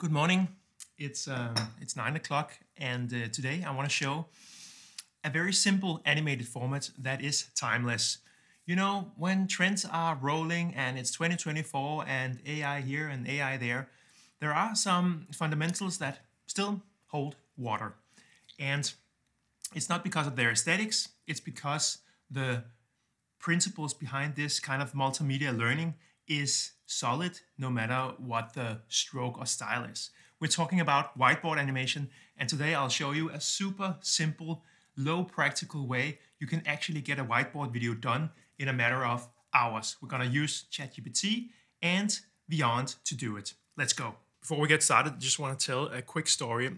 Good morning. It's 9 o'clock, and today I want to show a very simple animated format that is timeless. You know, when trends are rolling and it's 2024 and AI here and AI there, there are some fundamentals that still hold water. And it's not because of their aesthetics, it's because the principles behind this kind of multimedia learning is solid no matter what the stroke or style is. We're talking about whiteboard animation, and today I'll show you a super simple, low practical way you can actually get a whiteboard video done in a matter of hours. We're gonna use ChatGPT and Vyond to do it. Let's go. Before we get started, I just want to tell a quick story.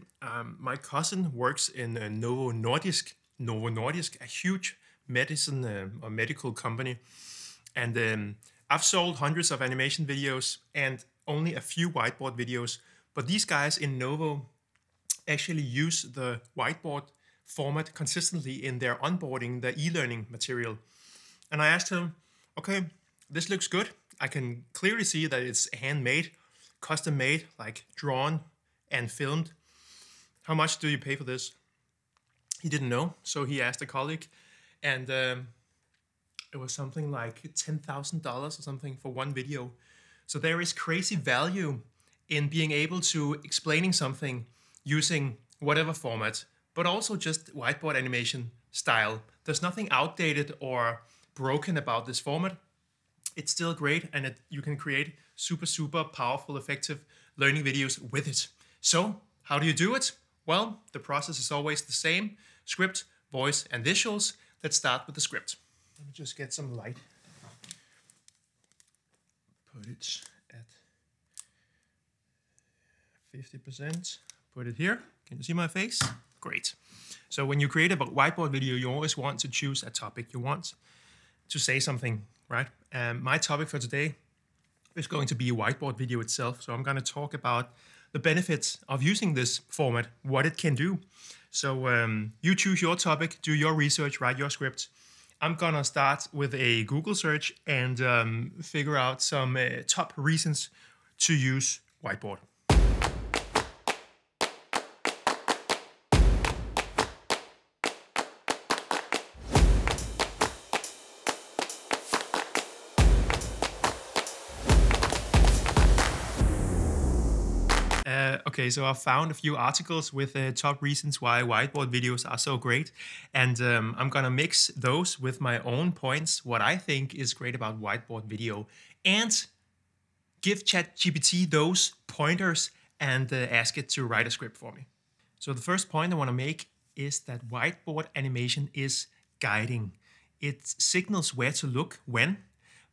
My cousin works in Novo Nordisk, a huge medicine or medical company, and I've sold hundreds of animation videos and only a few whiteboard videos. But these guys in Novo actually use the whiteboard format consistently in their onboarding, the e-learning material. And I asked him, okay, this looks good. I can clearly see that it's handmade, custom made, like drawn and filmed. How much do you pay for this? He didn't know, so he asked a colleague, and it was something like $10,000 or something for one video. So there is crazy value in being able to explaining something using whatever format, but also just whiteboard animation style. There's nothing outdated or broken about this format. It's still great, and you can create super powerful, effective learning videos with it. So how do you do it? Well, the process is always the same: script, voice, and visuals. Let's start with the script. Let me just get some light. Put it at 50%. Put it here. Can you see my face? Great. So when you create a whiteboard video, you always want to choose a topic. You want to say something, right? My topic for today is going to be a whiteboard video itself. So I'm going to talk about the benefits of using this format, what it can do. So you choose your topic, do your research, write your script. I'm gonna start with a Google search and figure out some top reasons to use whiteboard. Okay, so I found a few articles with top reasons why whiteboard videos are so great, and I'm gonna mix those with my own points, what I think is great about whiteboard video, and give ChatGPT those pointers and ask it to write a script for me. So the first point I wanna make is that whiteboard animation is guiding. It signals where to look when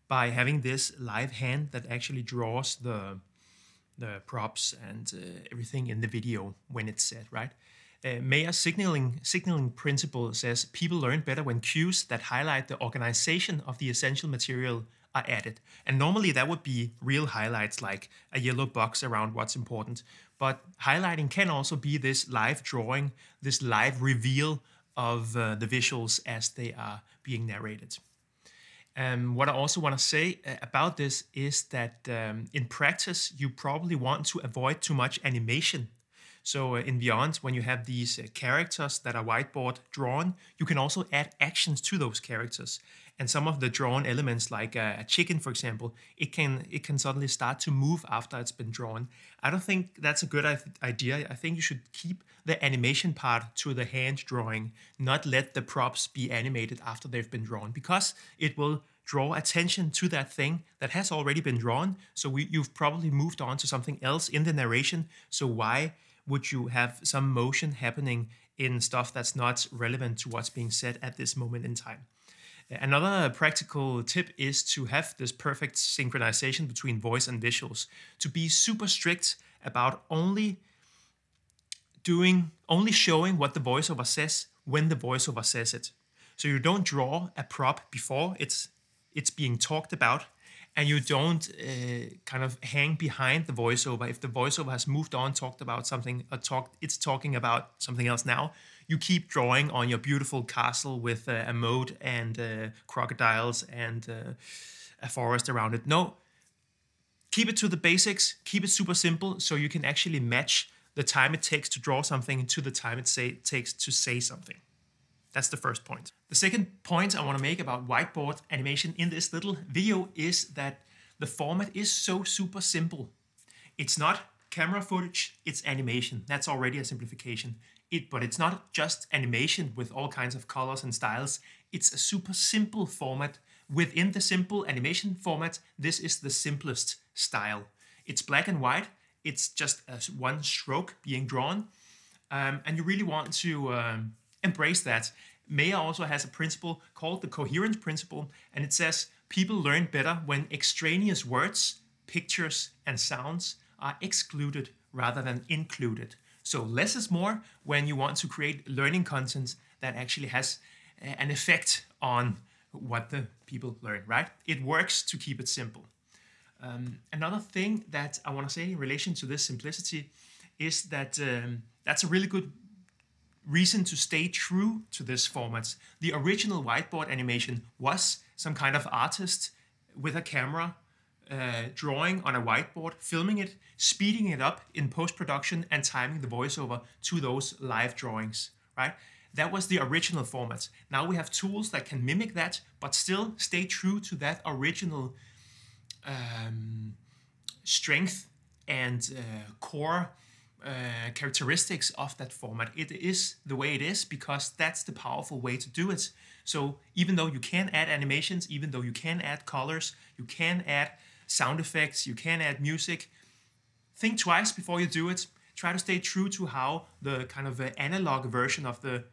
by having this live hand that actually draws the props and everything in the video when it's set, right? Mayer's signaling principle says people learn better when cues that highlight the organization of the essential material are added. And normally that would be real highlights, like a yellow box around what's important. But highlighting can also be this live drawing, this live reveal of the visuals as they are being narrated. What I also want to say about this is that in practice, you probably want to avoid too much animation. So in Vyond, when you have these characters that are whiteboard drawn, you can also add actions to those characters. And some of the drawn elements, like a chicken, for example, it can suddenly start to move after it's been drawn. I don't think that's a good idea. I think you should keep the animation part to the hand drawing, not let the props be animated after they've been drawn, because it will draw attention to that thing that has already been drawn. So you've probably moved on to something else in the narration. So why would you have some motion happening in stuff that's not relevant to what's being said at this moment in time? Another practical tip is to have this perfect synchronization between voice and visuals, to be super strict about only showing what the voiceover says when the voiceover says it. So you don't draw a prop before it's being talked about, and you don't kind of hang behind the voiceover. If the voiceover has moved on, talked about something, it's talking about something else now, you keep drawing on your beautiful castle with a moat and crocodiles and a forest around it. No, Keep it to the basics, keep it super simple so you can actually match the time it takes to draw something to the time it takes to say something. That's the first point. The second point I want to make about whiteboard animation in this little video is that the format is so super simple. It's not camera footage, it's animation. That's already a simplification. But it's not just animation with all kinds of colors and styles. It's a super simple format. Within the simple animation format, this is the simplest style. It's black and white. It's just one stroke being drawn. And you really want to embrace that. Maya also has a principle called the coherence principle, and it says people learn better when extraneous words, pictures, and sounds are excluded rather than included. So less is more when you want to create learning content that actually has an effect on what the people learn, right? It works to keep it simple. Another thing that I want to say in relation to this simplicity is that that's a really good reason to stay true to this format. The original whiteboard animation was some kind of artist with a camera drawing on a whiteboard, filming it, speeding it up in post-production and timing the voiceover to those live drawings, right? That was the original format. Now we have tools that can mimic that, but still stay true to that original strength and core characteristics of that format. It is the way it is because that's the powerful way to do it. So even though you can add animations, even though you can add colors, you can add sound effects, you can add music, think twice before you do it. Try to stay true to how the kind of analog version of the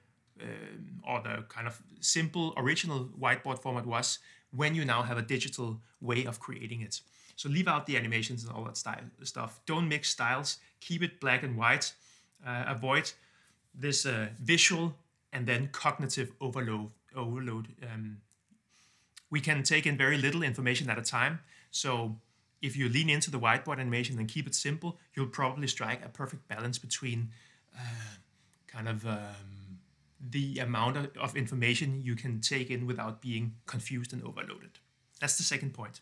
or the kind of simple original whiteboard format was when you now have a digital way of creating it. So leave out the animations and all that stuff. Don't mix styles. Keep it black and white. Avoid this visual and then cognitive overload. We can take in very little information at a time. So if you lean into the whiteboard animation and keep it simple, you'll probably strike a perfect balance between the amount of information you can take in without being confused and overloaded. That's the second point.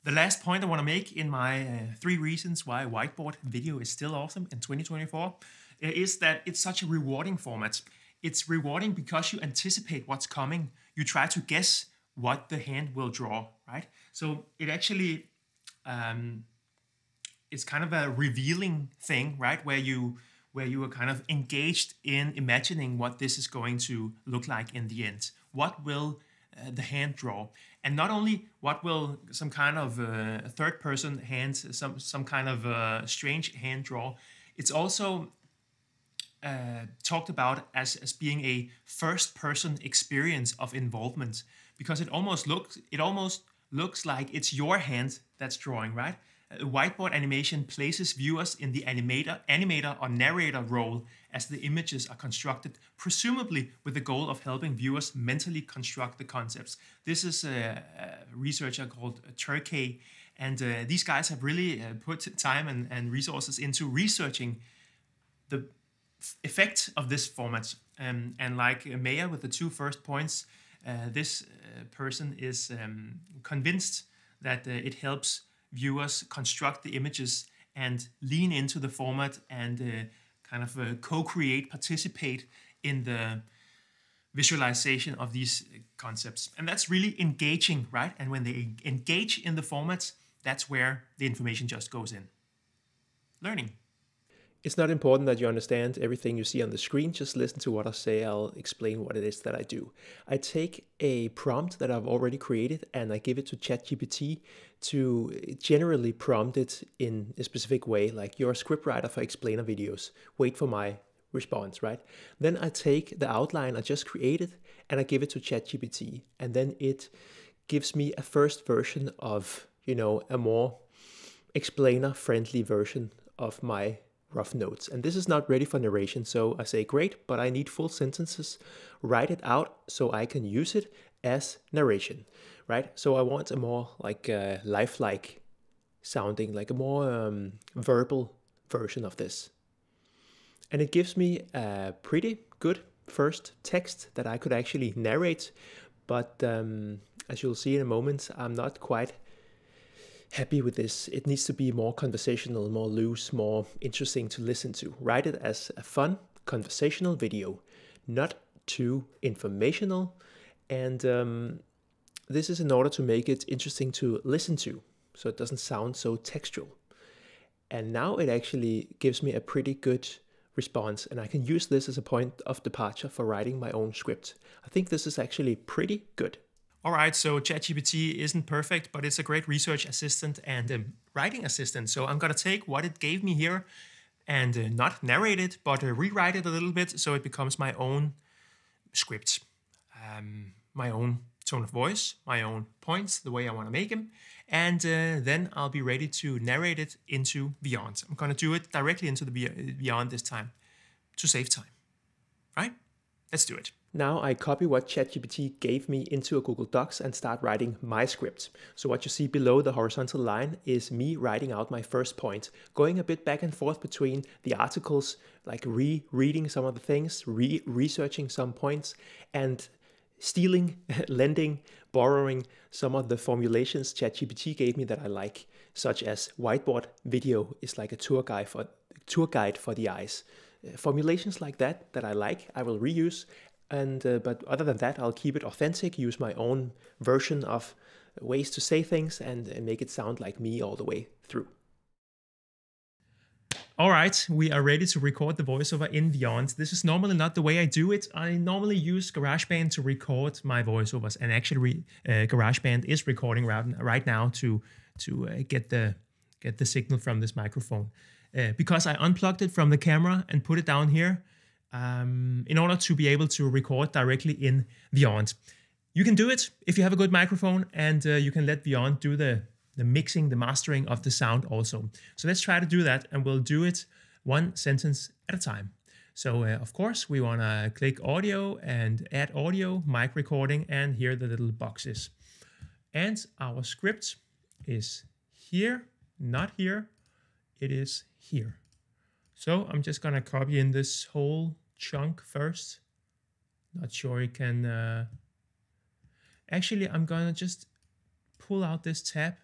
The last point I want to make in my 3 reasons why whiteboard video is still awesome in 2024 is that it's such a rewarding format. It's rewarding because you anticipate what's coming. You try to guess what the hand will draw, right? So it actually it's kind of a revealing thing, right? Where you are kind of engaged in imagining what this is going to look like in the end. What will the hand draw? And not only what will some kind of third-person hand, some kind of strange hand draw, it's also talked about as being a first-person experience of involvement, because it almost looks like it's your hand that's drawing, right? Whiteboard animation places viewers in the animator or narrator role as the images are constructed, presumably with the goal of helping viewers mentally construct the concepts. This is a researcher called Turkey, and these guys have really put time and resources into researching the effect of this format. And like Maya with the 2 first points, this person is convinced that it helps viewers construct the images and lean into the format and co-create, participate in the visualization of these concepts. And that's really engaging, right? And when they engage in the formats, that's where the information just goes in. Learning. It's not important that you understand everything you see on the screen. Just listen to what I say. I'll explain what it is that I do. I take a prompt that I've already created and I give it to ChatGPT to generally prompt it in a specific way, like you're a scriptwriter for explainer videos. Wait for my response, right? Then I take the outline I just created and I give it to ChatGPT, and then it gives me a first version of, a more explainer-friendly version of my rough notes. And this is not ready for narration, so I say, great, but I need full sentences. Write it out so I can use it as narration, right? So I want a more lifelike sounding, like a more verbal version of this. And it gives me a pretty good first text that I could actually narrate, but as you'll see in a moment, I'm not quite happy with this. It needs to be more conversational, more loose, more interesting to listen to. Write it as a fun conversational video, not too informational. And this is in order to make it interesting to listen to, so it doesn't sound so textual. And now it actually gives me a pretty good response, and I can use this as a point of departure for writing my own script. I think this is actually pretty good. All right, so ChatGPT isn't perfect, but it's a great research assistant and writing assistant. So I'm going to take what it gave me here and not narrate it, but rewrite it a little bit so it becomes my own script, my own tone of voice, my own points, the way I want to make them. And then I'll be ready to narrate it into Vyond. I'm going to do it directly into the Vyond this time to save time, right? Let's do it. Now I copy what ChatGPT gave me into a Google Docs and start writing my script. So what you see below the horizontal line is me writing out my first point, going a bit back and forth between the articles, like reading some of the things, researching some points, and stealing, lending, borrowing some of the formulations ChatGPT gave me that I like, such as whiteboard video is like a tour guide for the eyes. Formulations like that I like, I will reuse. And but other than that, I'll keep it authentic, use my own version of ways to say things, and make it sound like me all the way through. All right, we are ready to record the voiceover in Vyond. This is normally not the way I do it. I normally use GarageBand to record my voiceovers, and actually GarageBand is recording right now to get the signal from this microphone. Because I unplugged it from the camera and put it down here, in order to be able to record directly in Vyond. You can do it if you have a good microphone, and you can let Vyond do the mixing, the mastering of the sound also. So let's try to do that, and we'll do it one sentence at a time. So of course we want to click audio and add audio, mic recording, and here are the little boxes. And our script is here, not here, it is here. So I'm just gonna copy in this whole chunk first. Not sure you can, actually I'm gonna just pull out this tab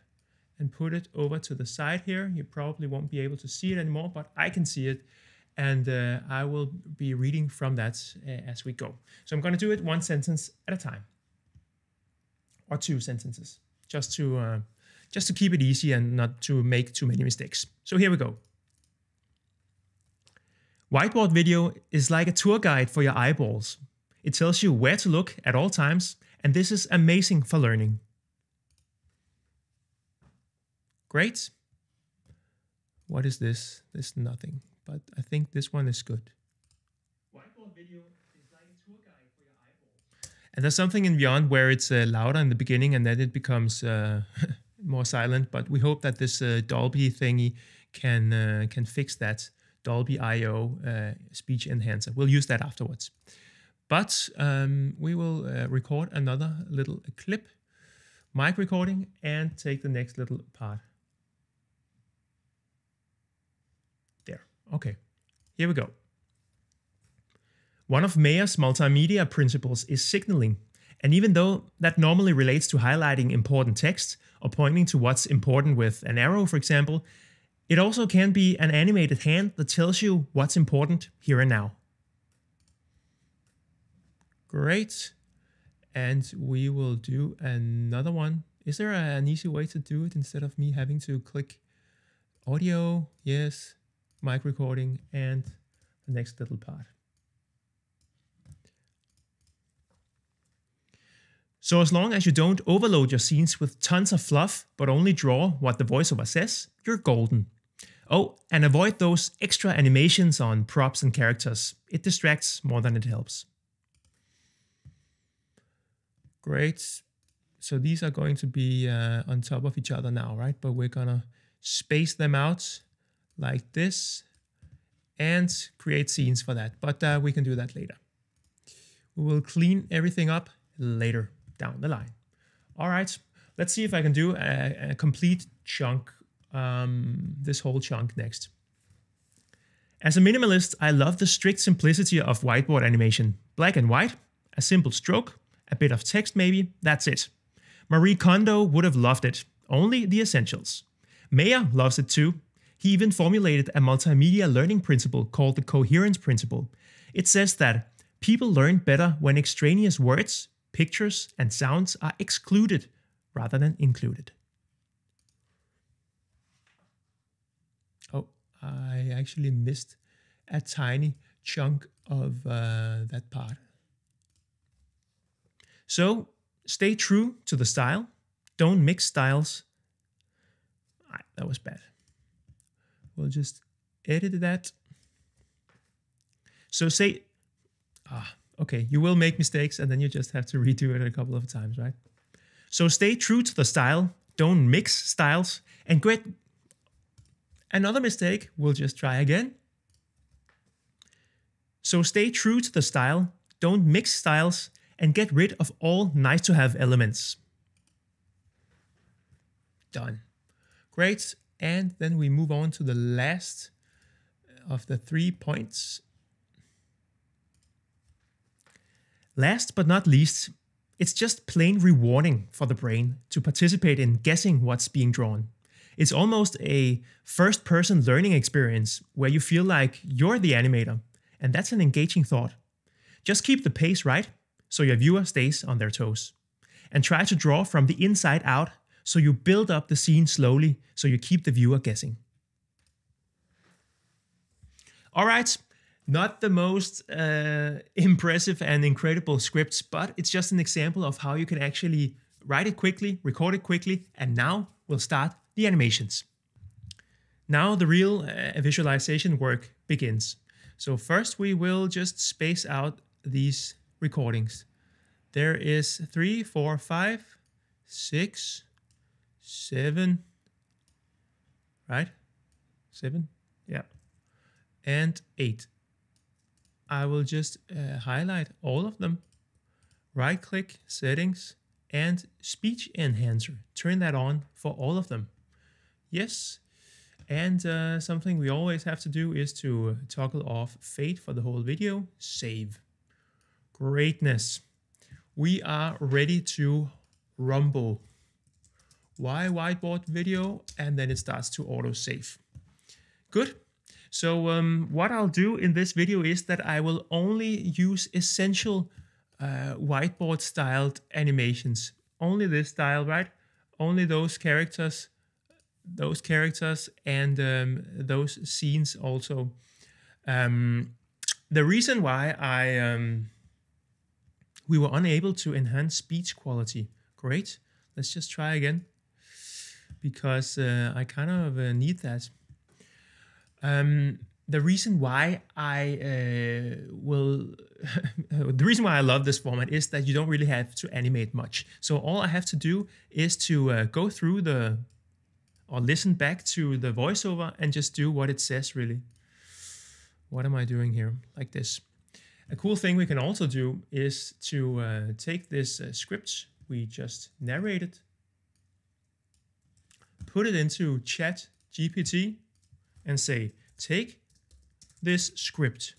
and put it over to the side here. You probably won't be able to see it anymore, but I can see it. And I will be reading from that as we go. So I'm gonna do it one sentence at a time. Or two sentences, just to keep it easy and not to make too many mistakes. So here we go. Whiteboard video is like a tour guide for your eyeballs. It tells you where to look at all times, and this is amazing for learning. Great. What is this? This is nothing, but I think this one is good. Whiteboard video is like a tour guide for your eyeballs. And there's something in Vyond where it's louder in the beginning and then it becomes more silent, but we hope that this Dolby thingy can fix that. Dolby I/O speech enhancer. We'll use that afterwards. But we will record another little clip, mic recording, and take the next little part. There. Okay. Here we go. One of Mayer's multimedia principles is signaling. And even though that normally relates to highlighting important text or pointing to what's important with an arrow, for example, it also can be an animated hand that tells you what's important here and now. Great. And we will do another one. Is there an easy way to do it instead of me having to click audio? Yes. Mic recording and the next little part. So as long as you don't overload your scenes with tons of fluff, but only draw what the voiceover says, you're golden. Oh, and avoid those extra animations on props and characters. It distracts more than it helps. Great. So these are going to be on top of each other now, right? But we're gonna space them out like this and create scenes for that. But we can do that later. We will clean everything up later down the line. All right, let's see if I can do a complete chunk, this whole chunk next. As a minimalist, I love the strict simplicity of whiteboard animation. Black and white, a simple stroke, a bit of text maybe, that's it. Marie Kondo would have loved it. only the essentials. Mayer loves it too. He even formulated a multimedia learning principle called the coherence principle. It says that people learn better when extraneous words, pictures, and sounds are excluded rather than included. Oh, I actually missed a tiny chunk of that part. So stay true to the style. Don't mix styles. That was bad. We'll just edit that. So say, okay, you will make mistakes and then you just have to redo it a couple of times, right? So stay true to the style. Don't mix styles. And get another mistake. We'll just try again. So stay true to the style. Don't mix styles. And get rid of all nice to have elements. Done. Great. And then we move on to the last of the 3 points. Last but not least, it's just plain rewarding for the brain to participate in guessing what's being drawn. It's almost a first-person learning experience where you feel like you're the animator, and that's an engaging thought. Just keep the pace right, so your viewer stays on their toes. And try to draw from the inside out, so you build up the scene slowly, so you keep the viewer guessing. All right, not the most impressive and incredible scripts, but it's just an example of how you can actually write it quickly, record it quickly, and now we'll start the animations. Now the real visualization work begins. So first we will just space out these recordings. There is 3, 4, 5, 6, 7, right? 7, yeah, and 8. I will just highlight all of them, right click, settings, and speech enhancer. Turn that on for all of them. Yes, and something we always have to do is to toggle off fade for the whole video, save. Greatness. We are ready to rumble. Why whiteboard video? And then it starts to auto save. Good. So what I'll do in this video is that I will only use essential whiteboard styled animations. Only this style, right? Only those characters and those scenes also. The reason why we were unable to enhance speech quality. Great. Let's just try again, because I kind of need that. The reason why I the reason why I love this format is that you don't really have to animate much. So all I have to do is to go through or listen back to the voiceover and just do what it says, really. What am I doing here? Like this. A cool thing we can also do is to take this script we just narrated, put it into ChatGPT, and say, take this script,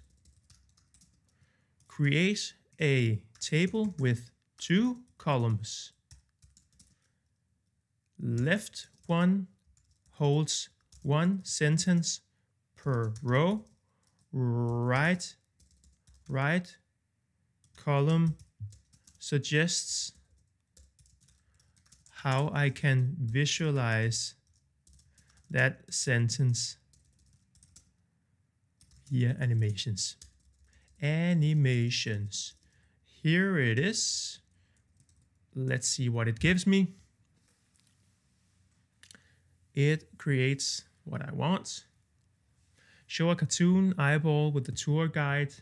create a table with 2 columns. Left one holds 1 sentence per row, right column suggests how I can visualize that sentence via animations. Animations. Here it is. Let's see what it gives me. It creates what I want. Show a cartoon eyeball with the tour guide,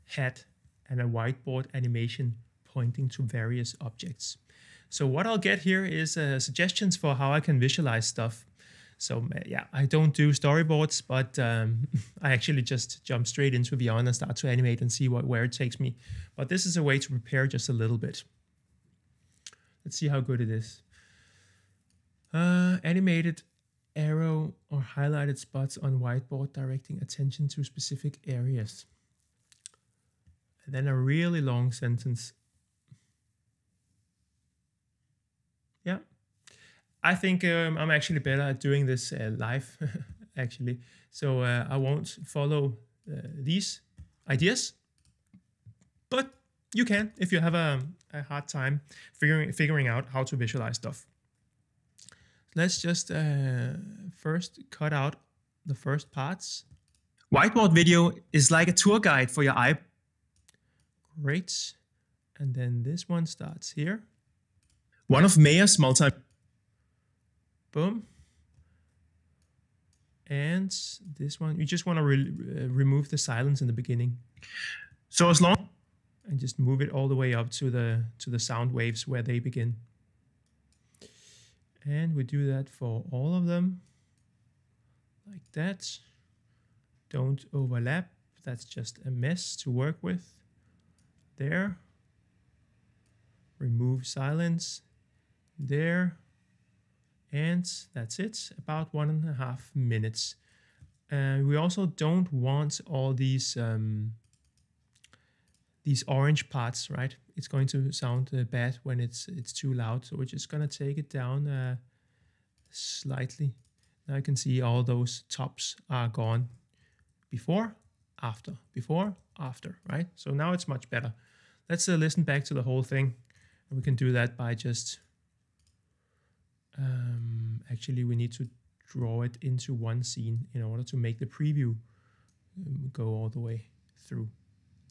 hat, and a whiteboard animation pointing to various objects. So what I'll get here is suggestions for how I can visualize stuff. So yeah, I don't do storyboards, but I actually just jump straight into Vyond and start to animate and see where it takes me. But this is a way to prepare just a little bit. Let's see how good it is. Animated arrow or highlighted spots on whiteboard directing attention to specific areas. And then a really long sentence. Yeah. I think I'm actually better at doing this live, actually. So I won't follow these ideas, but you can if you have a hard time figuring out how to visualize stuff. Let's just first cut out the first parts. Whiteboard video is like a tour guide for your eye. Great. And then this one starts here. One of Mayer's boom. And this one, you just want to remove the silence in the beginning. So as long and just move it all the way up to the sound waves where they begin. And we do that for all of them, like that. Don't overlap. That's just a mess to work with. There. Remove silence. There. And that's it, about 1.5 minutes. We also don't want all these orange parts, right? It's going to sound bad when it's too loud. So we're just gonna take it down slightly. Now you can see all those tops are gone. Before, after, right? So now it's much better. Let's listen back to the whole thing. And we can do that by just, actually we need to draw it into one scene in order to make the preview go all the way through,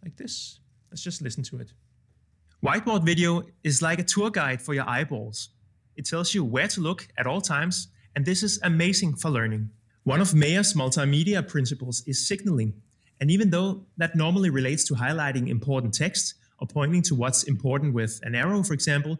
like this. Let's just listen to it. Whiteboard video is like a tour guide for your eyeballs. It tells you where to look at all times, and this is amazing for learning. One of Mayer's multimedia principles is signaling, and even though that normally relates to highlighting important text or pointing to what's important with an arrow, for example,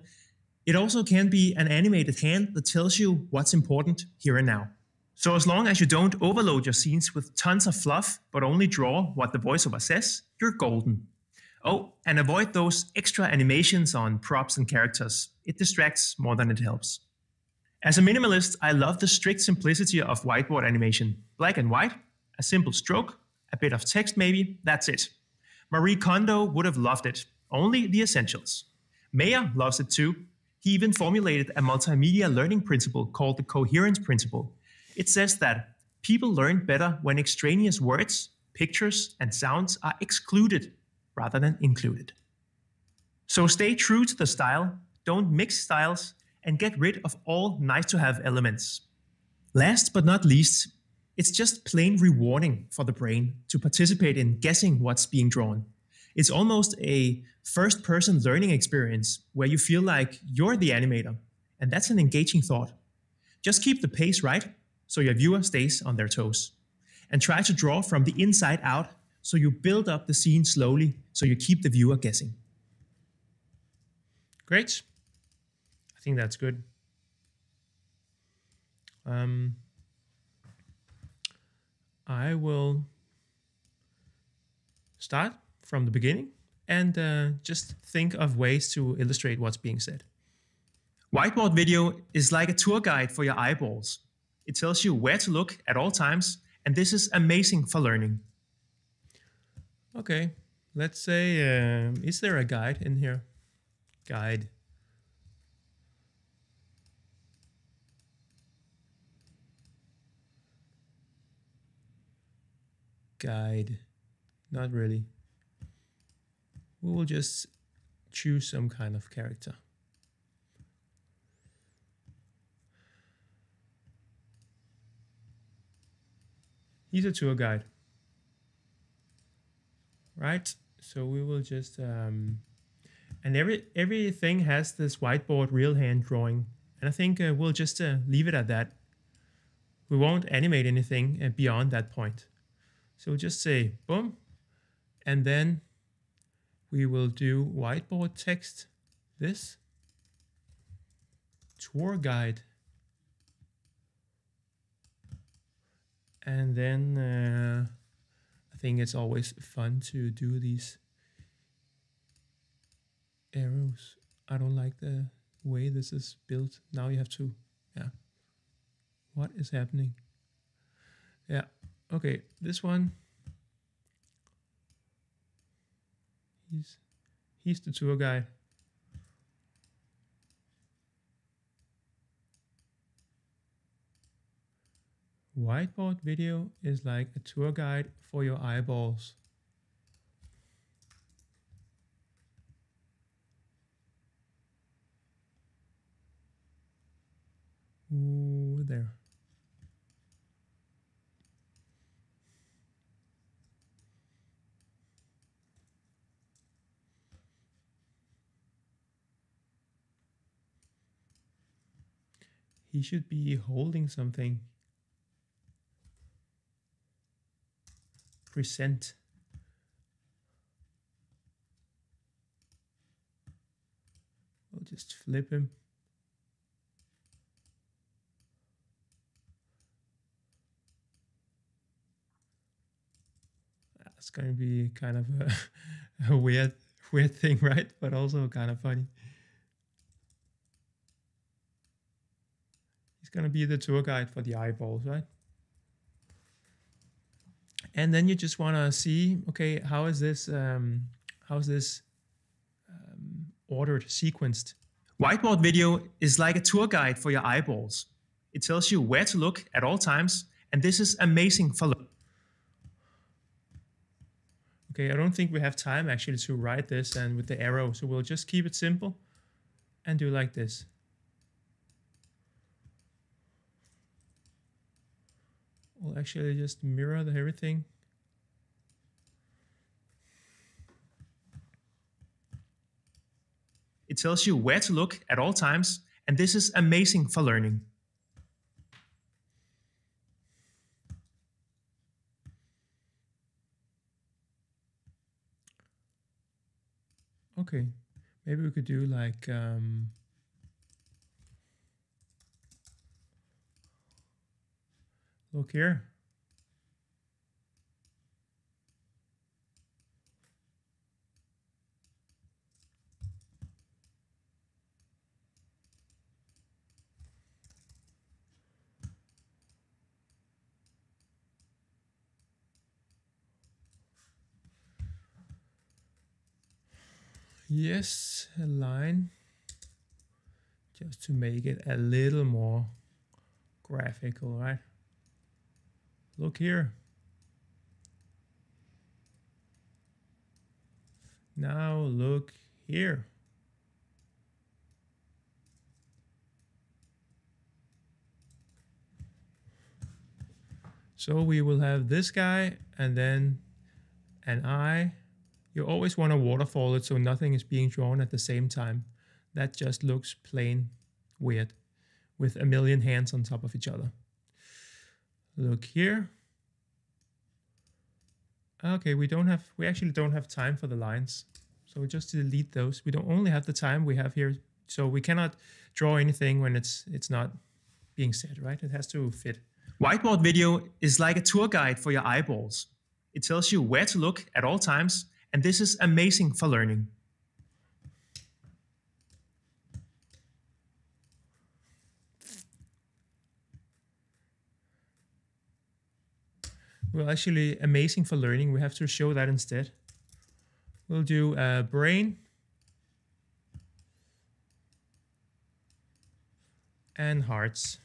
it also can be an animated hand that tells you what's important here and now. So as long as you don't overload your scenes with tons of fluff, but only draw what the voiceover says, you're golden. Oh, and avoid those extra animations on props and characters. It distracts more than it helps. As a minimalist, I love the strict simplicity of whiteboard animation. Black and white, a simple stroke, a bit of text maybe, that's it. Marie Kondo would have loved it, only the essentials. Mayer loves it too. He even formulated a multimedia learning principle called the coherence principle. It says that people learn better when extraneous words, pictures, and sounds are excluded rather than included. So stay true to the style, don't mix styles, and get rid of all nice-to-have elements. Last but not least, it's just plain rewarding for the brain to participate in guessing what's being drawn. It's almost a first-person learning experience where you feel like you're the animator, and that's an engaging thought. Just keep the pace right so your viewer stays on their toes. And try to draw from the inside out so you build up the scene slowly so you keep the viewer guessing. Great. I think that's good. I will start from the beginning and just think of ways to illustrate what's being said. Whiteboard video is like a tour guide for your eyeballs. It tells you where to look at all times, and this is amazing for learning. Okay, let's say, is there a guide in here? Guide. Guide. Not really. We will just choose some kind of character. He's a tour guide. Right? So we will just, and everything has this whiteboard real hand drawing. And I think we'll just leave it at that. We won't animate anything beyond that point. So we'll just say boom, and then we will do whiteboard text, this, tour guide. And then I think it's always fun to do these arrows. I don't like the way this is built. Now you have to, yeah. What is happening? Yeah, okay, this one. He's the tour guide. Whiteboard video is like a tour guide for your eyeballs. Ooh, there. He should be holding something. Present. We'll just flip him. That's going to be kind of a weird thing, right? But also kind of funny. He's going to be the tour guide for the eyeballs, right? And then you just want to see, okay, how is this ordered, sequenced? Whiteboard video is like a tour guide for your eyeballs. It tells you where to look at all times, and this is amazing for learning. Okay, I don't think we have time actually to write this and with the arrow, so we'll just keep it simple and do like this. We'll actually just mirror everything. It tells you where to look at all times, and this is amazing for learning. Okay, maybe we could do like look here. Yes, a line, just to make it a little more graphical, right? Look here. Now look here. So we will have this guy and then an eye. You always want to waterfall it so nothing is being drawn at the same time. That just looks plain weird with a million hands on top of each other. Look here. Okay, we actually don't have time for the lines. So we just delete those. We don't only have the time we have here. So we cannot draw anything when it's not being said, right? It has to fit. Whiteboard video is like a tour guide for your eyeballs. It tells you where to look at all times, and this is amazing for learning. Well, actually, amazing for learning. We have to show that instead. We'll do a brain and hearts.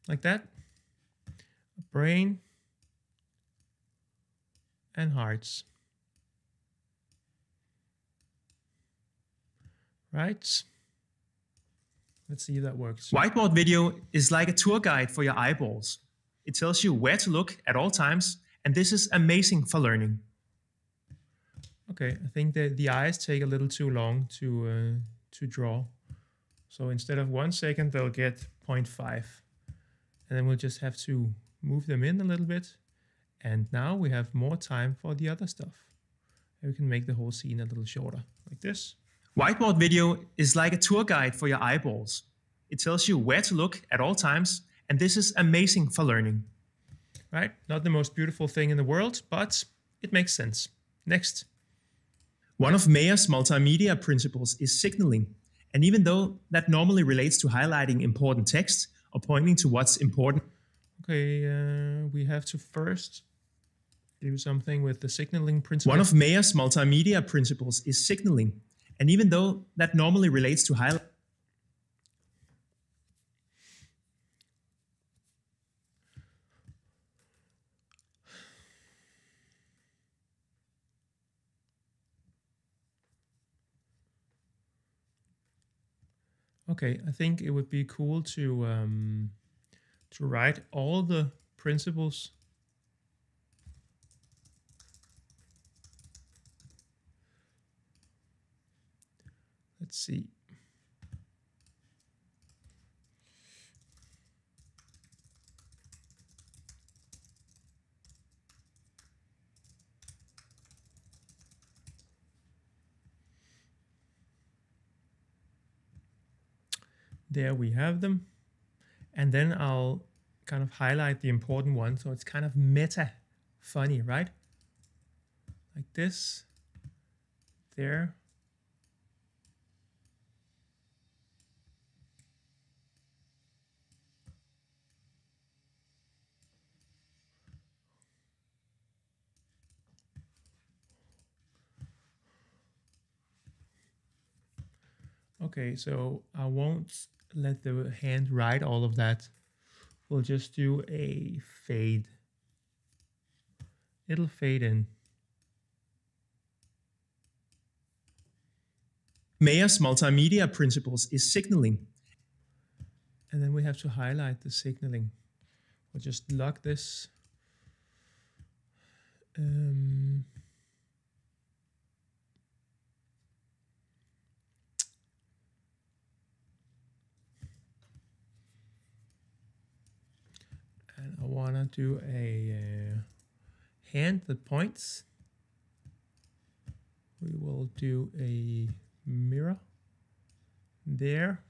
Like that. Brain and hearts. Right? Let's see if that works. Whiteboard video is like a tour guide for your eyeballs. It tells you where to look at all times, and this is amazing for learning. Okay, I think that the eyes take a little too long to draw. So instead of 1 second, they'll get 0.5. And then we'll just have to move them in a little bit. And now we have more time for the other stuff. And we can make the whole scene a little shorter, like this. Whiteboard video is like a tour guide for your eyeballs. It tells you where to look at all times, and this is amazing for learning. Right? Not the most beautiful thing in the world, but it makes sense. Next. One of Mayer's multimedia principles is signaling, and even though that normally relates to highlighting important text or pointing to what's important. Okay, we have to first do something with the signaling principle. One of Mayer's multimedia principles is signaling, and even though that normally relates to highlight. Okay, I think it would be cool to write all the principles. Let's see. There we have them. And then I'll kind of highlight the important one. So it's kind of meta funny, right? Like this, there. Okay, so I won't let the hand write all of that. We'll just do a fade. It'll fade in. Mayer's multimedia principles is signaling. And then we have to highlight the signaling. We'll just lock this. And I want to do a hand that points. We will do a mirror there.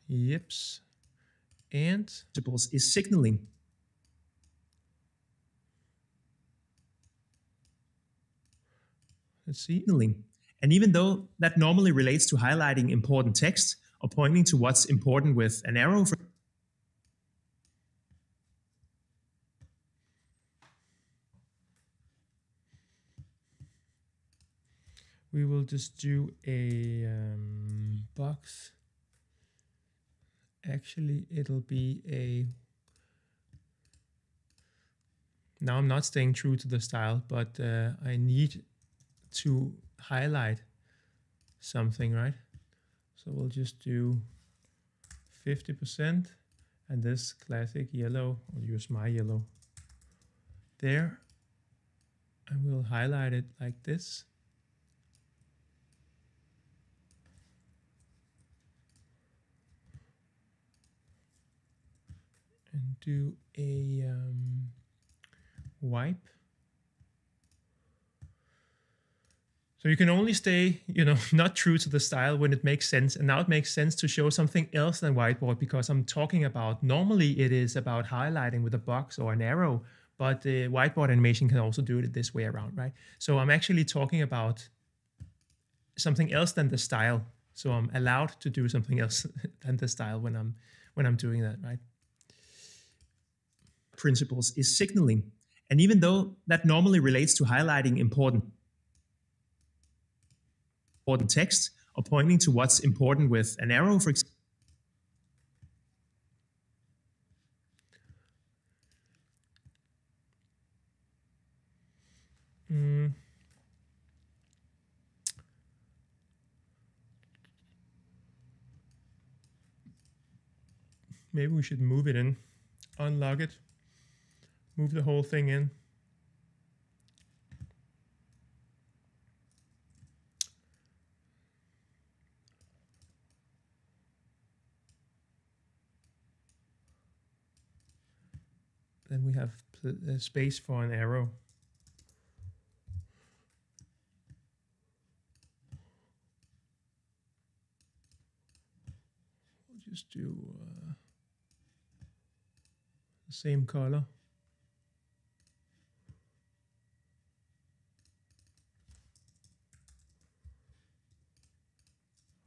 Yips. And principles is signaling. Let's see. Signaling. And even though that normally relates to highlighting important text or pointing to what's important with an arrow. We will just do a box. Actually, it'll be a. Now I'm not staying true to the style, but I need to highlight something, right? So we'll just do 50% and this classic yellow. I'll use my yellow there, and we'll highlight it like this. And do a wipe. So you can only stay, not true to the style when it makes sense. And now it makes sense to show something else than whiteboard, because I'm talking about, normally it is about highlighting with a box or an arrow, but the whiteboard animation can also do it this way around, right? So I'm actually talking about something else than the style. So I'm allowed to do something else than the style when I'm doing that, right? Principles is signaling. And even though that normally relates to highlighting important text or pointing to what's important with an arrow, for example. Maybe we should move it in, unlock it, move the whole thing in. Then we have space for an arrow. We'll just do the same color.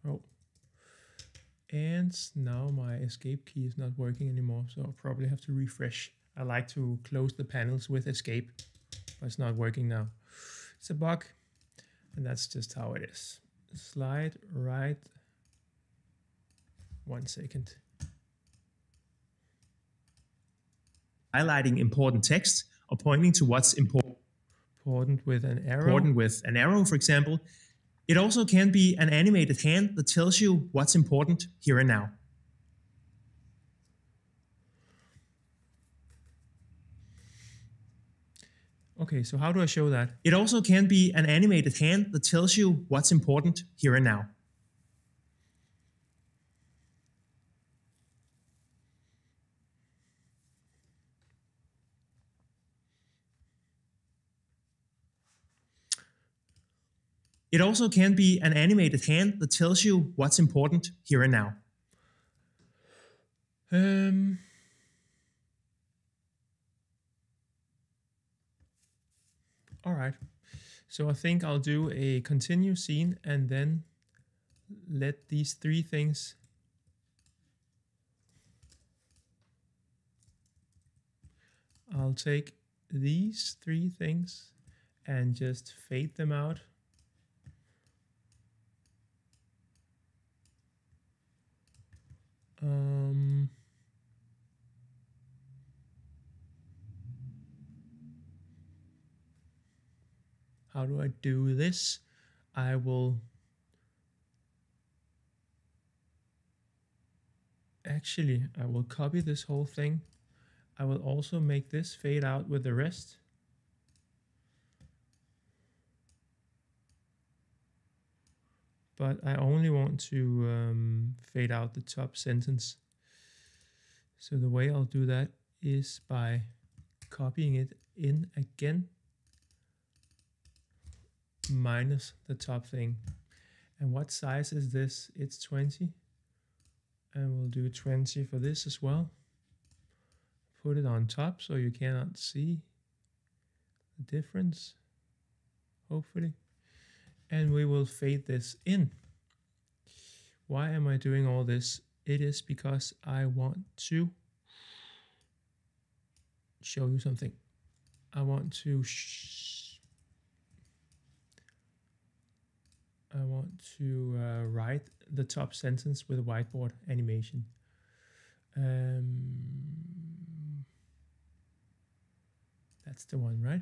Oh. And now my escape key is not working anymore, so I'll probably have to refresh. I like to close the panels with escape, but it's not working now. It's a bug, and that's just how it is. Slide right. 1 second. Highlighting important text or pointing to what's important with an arrow. For example. It also can be an animated hand that tells you what's important here and now. Okay, so how do I show that? It also can be an animated hand that tells you what's important here and now. It also can be an animated hand that tells you what's important here and now. All right. So I think I'll do a continue scene and then let these 3 things I'll take these 3 things and just fade them out. How do I do this? I will copy this whole thing. I will also make this fade out with the rest. But I only want to fade out the top sentence. So the way I'll do that is by copying it in again, minus the top thing. And what size is this? It's 20. And we'll do 20 for this as well. Put it on top so you cannot see the difference, hopefully. And we will fade this in. Why am I doing all this? It is because I want to show you something. I want to write the top sentence with a whiteboard animation. That's the one, right?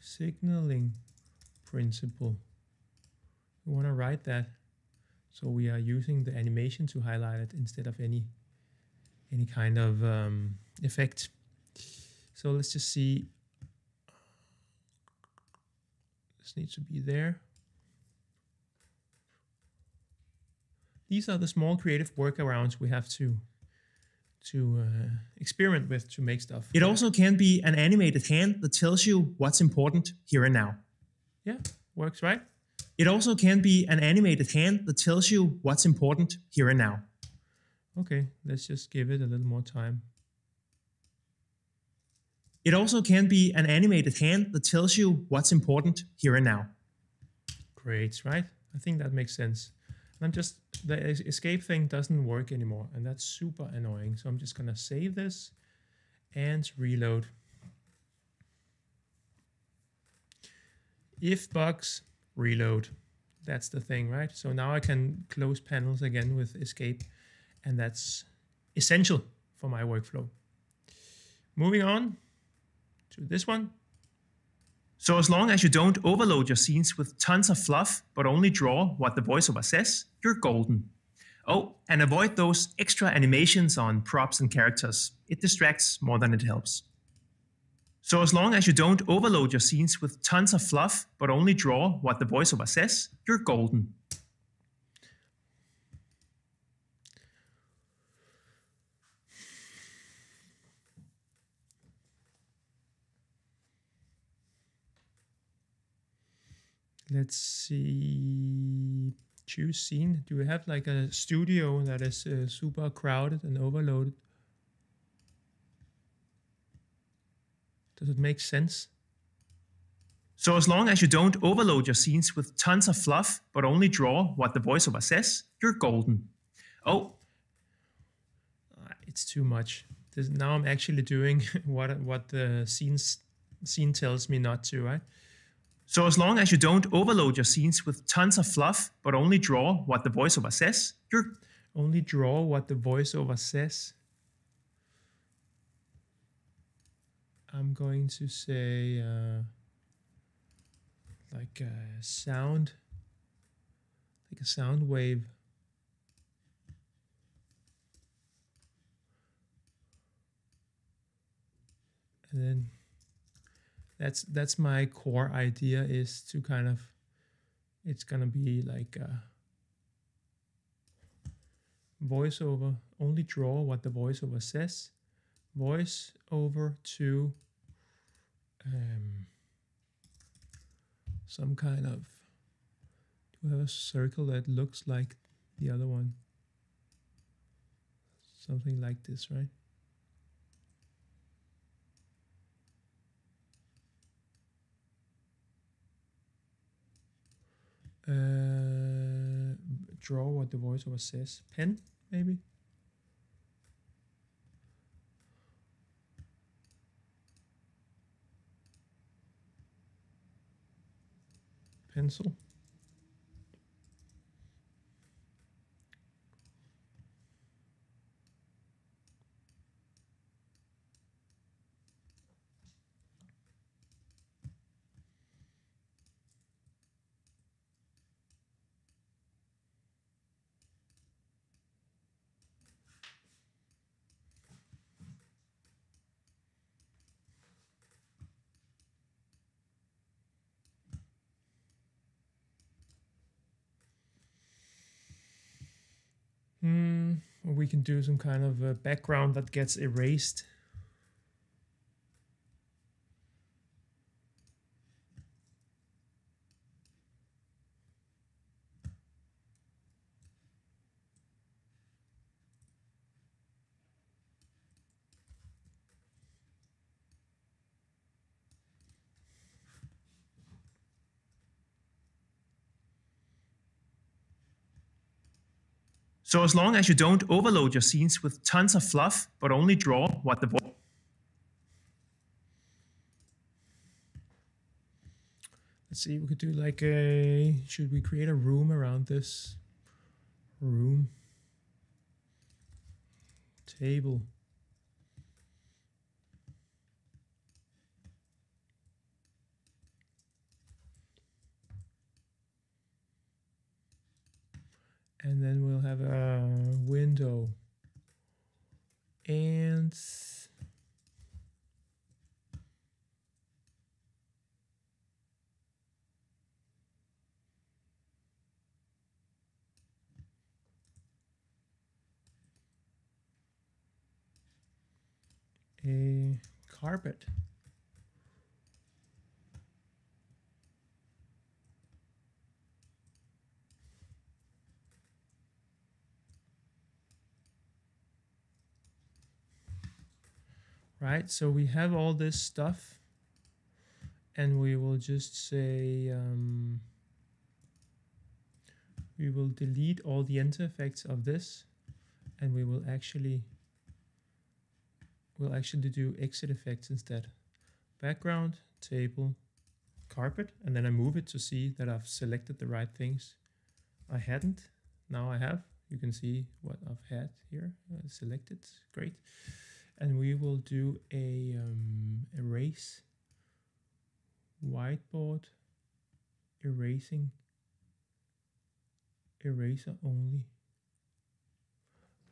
Signaling principle. We want to write that so we are using the animation to highlight it instead of any kind of effect. So let's just see. This needs to be there. These are the small creative workarounds we have to experiment with to make stuff. It also can be an animated hand that tells you what's important here and now. Yeah, works, right? It also can be an animated hand that tells you what's important here and now. Okay, let's just give it a little more time. It also can be an animated hand that tells you what's important here and now. Great, right? I think that makes sense. And the escape thing doesn't work anymore, and that's super annoying. So I'm just gonna save this and reload. If bugs, reload. That's the thing, right? So now I can close panels again with escape, and that's essential for my workflow. Moving on to this one. So as long as you don't overload your scenes with tons of fluff, but only draw what the voiceover says, you're golden. Oh, and avoid those extra animations on props and characters. It distracts more than it helps. So as long as you don't overload your scenes with tons of fluff, but only draw what the voiceover says, you're golden. Let's see, choose scene. Do we have like a studio that is super crowded and overloaded? Does it make sense? So as long as you don't overload your scenes with tons of fluff, but only draw what the voiceover says, you're golden. Oh, it's too much. Now I'm actually doing what the scene tells me not to, right? So as long as you don't overload your scenes with tons of fluff, but only draw what the voiceover says, you're only draw what the voiceover says. I'm going to say like a sound wave. And then that's my core idea, is to kind of, it's gonna be like a voiceover, only draw what the voiceover says, voice over to some kind of, do I have a circle that looks like the other one? Something like this, right? Draw what the voiceover says. Pen, maybe? Pencil. We can do some kind of a background that gets erased. So as long as you don't overload your scenes with tons of fluff, but only draw what the voice. Let's see, we could do like a, should we create a room around this? Room. Table. And then we'll have a window and a carpet. Right, so we have all this stuff, and we will just say we will delete all the enter effects of this, and we will actually do exit effects instead. Background, table, carpet, and then I move it to see that I've selected the right things. I hadn't, now I have. You can see what I've had here selected. Great. And we will do a erase, whiteboard, erasing, eraser only,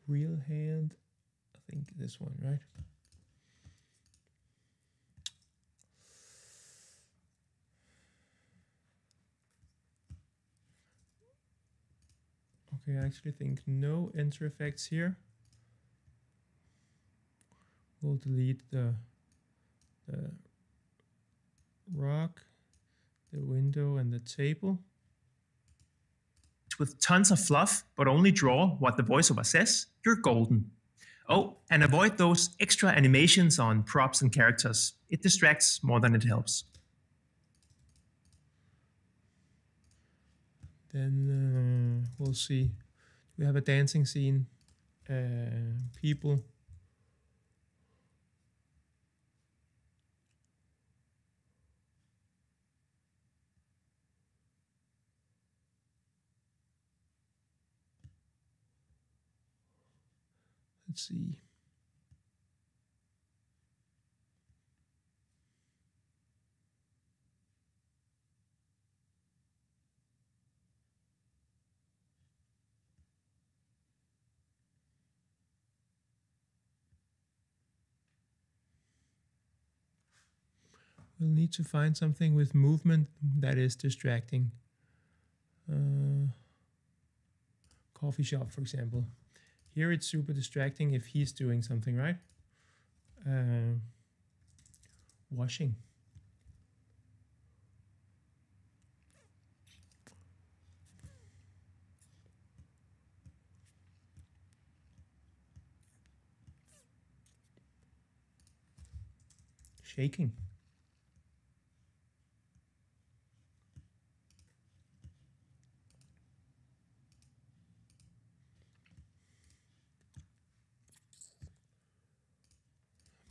real hand, I think this one, right? Okay, I actually think no enter effects here. We'll delete the rock, the window, and the table. With tons of fluff, but only draw what the voiceover says, you're golden. Oh, and avoid those extra animations on props and characters. It distracts more than it helps. Then we'll see. We have a dancing scene. People. Let's see. We'll need to find something with movement that is distracting. Coffee shop, for example. Here it's super distracting if he's doing something, right? Washing. Shaking.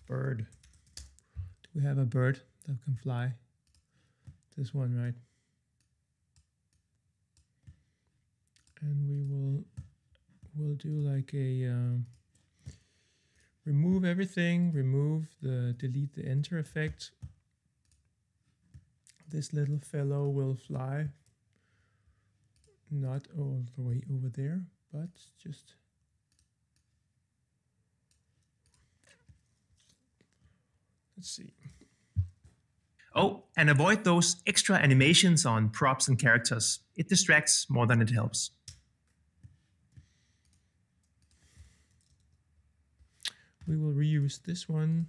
Bird. Do we have a bird that can fly? This one, right? And we'll do like a remove everything, delete the enter effect. This little fellow will fly, not all the way over there, but just let's see. Oh, and avoid those extra animations on props and characters. It distracts more than it helps. We will reuse this one.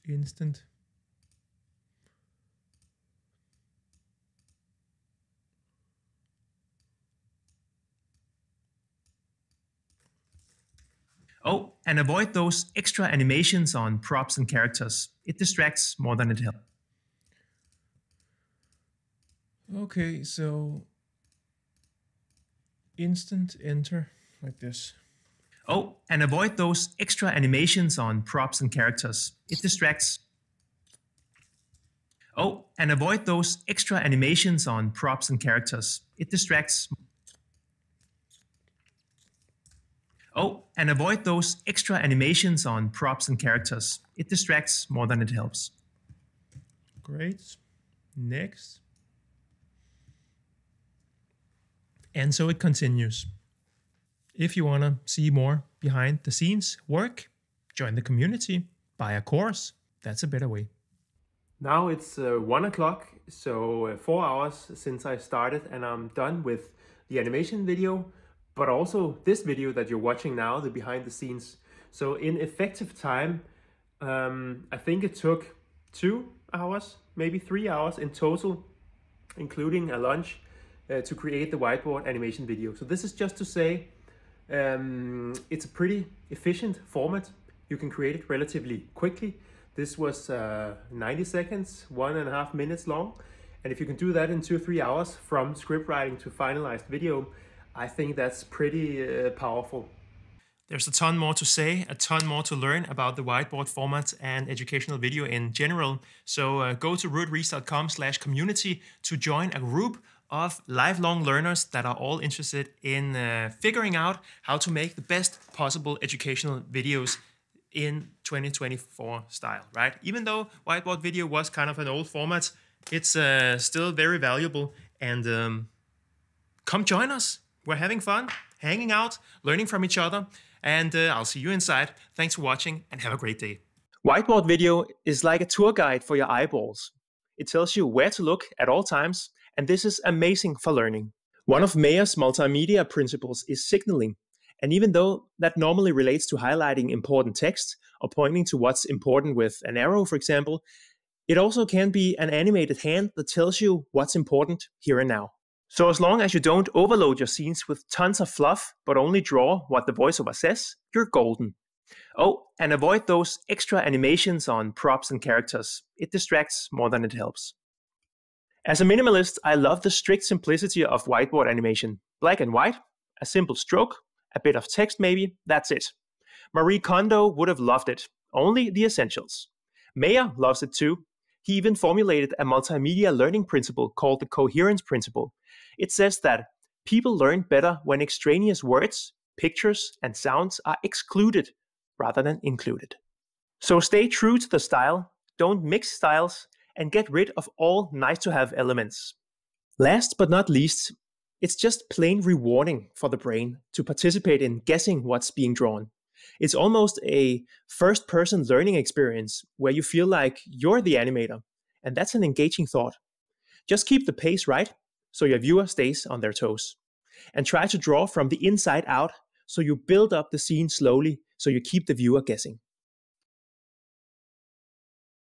Instant. Oh, and avoid those extra animations on props and characters. It distracts more than it helps. Okay, so instant enter like this. Oh, and avoid those extra animations on props and characters. It distracts. Oh, and avoid those extra animations on props and characters. It distracts. Oh, and avoid those extra animations on props and characters. It distracts more than it helps. Great. Next. And so it continues. If you want to see more behind the scenes work, join the community, buy a course. That's a better way. Now it's 1 o'clock, so 4 hours since I started, and I'm done with the animation video, but also this video that you're watching now, the behind the scenes. So in effective time, I think it took 2 hours, maybe 3 hours in total, including a lunch, to create the whiteboard animation video. So this is just to say, it's a pretty efficient format. You can create it relatively quickly. This was 90 seconds, 1.5 minutes long. And if you can do that in 2-3 hours from script writing to finalized video, I think that's pretty powerful. There's a ton more to say, a ton more to learn about the whiteboard format and educational video in general. So go to rootreach.com/community to join a group of lifelong learners that are all interested in figuring out how to make the best possible educational videos in 2024 style, right? Even though whiteboard video was kind of an old format, it's still very valuable. And come join us. We're having fun, hanging out, learning from each other. And I'll see you inside. Thanks for watching and have a great day. Whiteboard video is like a tour guide for your eyeballs. It tells you where to look at all times, and this is amazing for learning. One of Mayer's multimedia principles is signaling. And even though that normally relates to highlighting important text or pointing to what's important with an arrow, for example, it also can be an animated hand that tells you what's important here and now. So as long as you don't overload your scenes with tons of fluff, but only draw what the voiceover says, you're golden. Oh, and avoid those extra animations on props and characters. It distracts more than it helps. As a minimalist, I love the strict simplicity of whiteboard animation. Black and white, a simple stroke, a bit of text maybe, that's it. Marie Kondo would have loved it. Only the essentials. Mayer loves it too. He even formulated a multimedia learning principle called the coherence principle. It says that people learn better when extraneous words, pictures, and sounds are excluded rather than included. So stay true to the style, don't mix styles, and get rid of all nice-to-have elements. Last but not least, it's just plain rewarding for the brain to participate in guessing what's being drawn. It's almost a first-person learning experience where you feel like you're the animator, and that's an engaging thought. Just keep the pace right so your viewer stays on their toes. And try to draw from the inside out so you build up the scene slowly so you keep the viewer guessing.